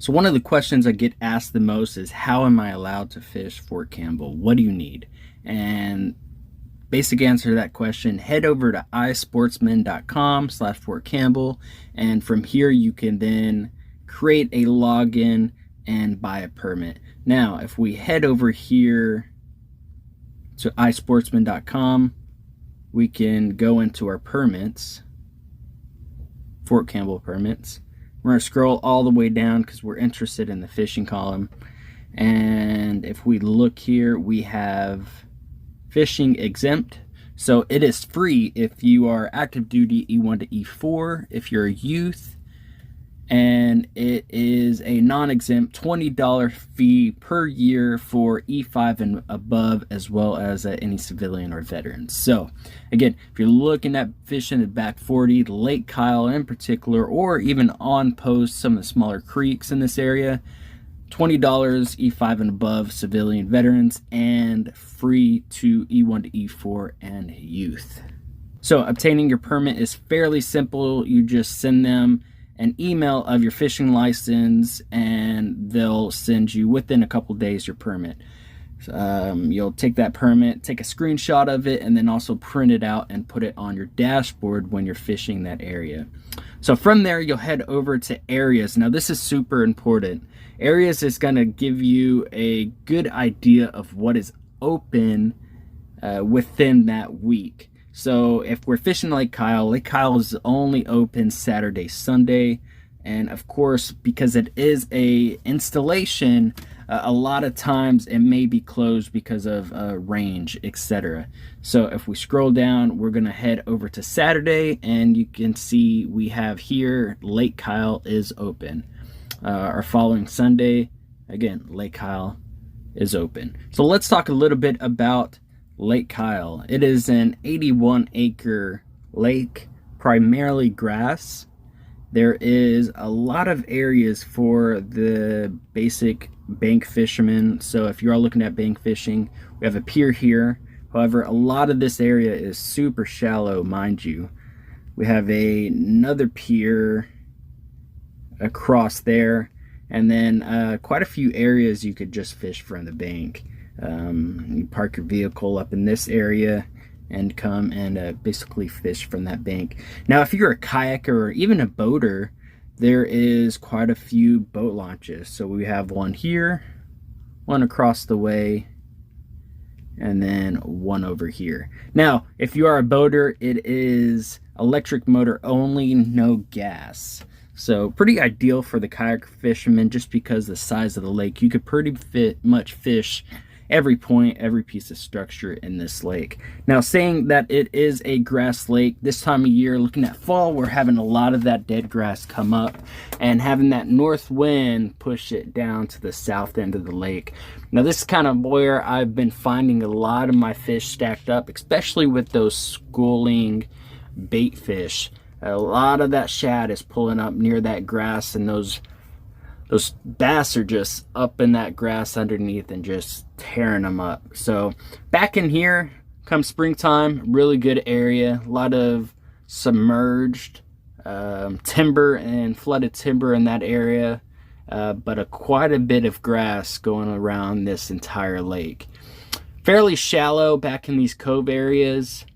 So one of the questions I get asked the most is, how am I allowed to fish Fort Campbell? What do you need? And basic answer to that question, head over to isportsman.com/Fort Campbell, and from here you can then create a login and buy a permit. Now, if we head over here to isportsman.com, we can go into our permits, Fort Campbell permits. We're going to scroll all the way down because we're interested in the fishing column. And if we look here, we have fishing exempt. So it is free if you are active duty E1 to E4, if you're a youth. And it is a non-exempt $20 fee per year for E5 and above, as well as any civilian or veterans. So again, if you're looking at fishing the back 40, Lake Kyle in particular, or even on post some of the smaller creeks in this area, $20 E5 and above, civilian, veterans, and free to E1 to E4 and youth. So obtaining your permit is fairly simple. You just send them an email of your fishing license and they'll send you within a couple days your permit. You'll take that permit, take a screenshot of it, and then also print it out and put it on your dashboard when you're fishing that area. So from there, you'll head over to areas. Now this is super important. Areas is going to give you a good idea of what is open within that week. So if we're fishing Lake Kyle is only open Saturday, Sunday. And of course, because it is a installation, a lot of times it may be closed because of range, etc. So if we scroll down, we're going to head over to Saturday, and you can see we have here Lake Kyle is open. Our following Sunday, again, Lake Kyle is open. So let's talk a little bit about Lake Kyle. It is an 81-acre lake, primarily grass. There is a lot of areas for the basic bank fishermen. So if you're all looking at bank fishing, we have a pier here. However, a lot of this area is super shallow, mind you. We have another pier across there, and then quite a few areas you could just fish from the bank. You park your vehicle up in this area and come and basically fish from that bank. Now, if you're a kayaker or even a boater, there is quite a few boat launches. So we have one here, one across the way, and then one over here. Now, if you are a boater, it is electric motor only, no gas. So pretty ideal for the kayak fishermen, just because the size of the lake. You could pretty much fish every point, every piece of structure in this lake. Now, saying that it is a grass lake, this time of year, looking at fall, we're having a lot of that dead grass come up and having that north wind push it down to the south end of the lake. Now, this is kind of where I've been finding a lot of my fish stacked up, especially with those schooling bait fish. A lot of that shad is pulling up near that grass, and those bass are just up in that grass underneath and just tearing them up. So back in here, come springtime, really good area. A lot of submerged timber and flooded timber in that area, but quite a bit of grass going around this entire lake. Fairly shallow back in these cove areas,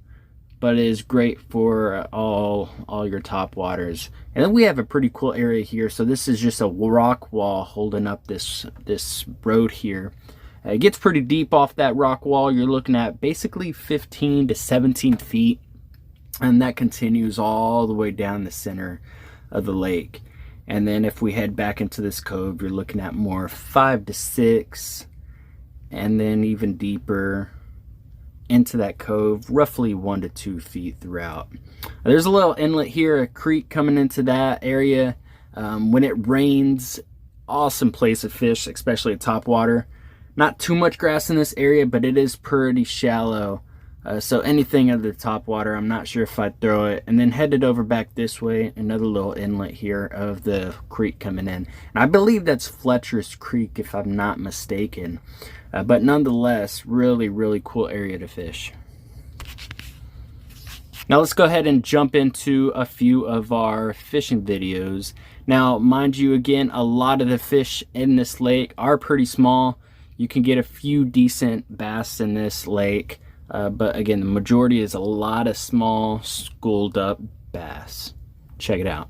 but it is great for all your top waters. And then we have a pretty cool area here. So this is just a rock wall holding up this road here. It gets pretty deep off that rock wall. You're looking at basically 15 to 17 feet. And that continues all the way down the center of the lake. And then if we head back into this cove, you're looking at more 5 to 6. And then even deeper into that cove, roughly 1 to 2 feet throughout. There's a little inlet here, a creek coming into that area. When it rains, awesome place to fish, especially at top water. Not too much grass in this area, but it is pretty shallow. So anything under the top water, I'm not sure if I'd throw it. And then headed over back this way, another little inlet here of the creek coming in. And I believe that's Fletcher's Creek, if I'm not mistaken. But nonetheless, really, really cool area to fish. Now let's go ahead and jump into a few of our fishing videos. Now, mind you, again, a lot of the fish in this lake are pretty small. You can get a few decent bass in this lake, but again, the majority is a lot of small, schooled up bass. Check it out.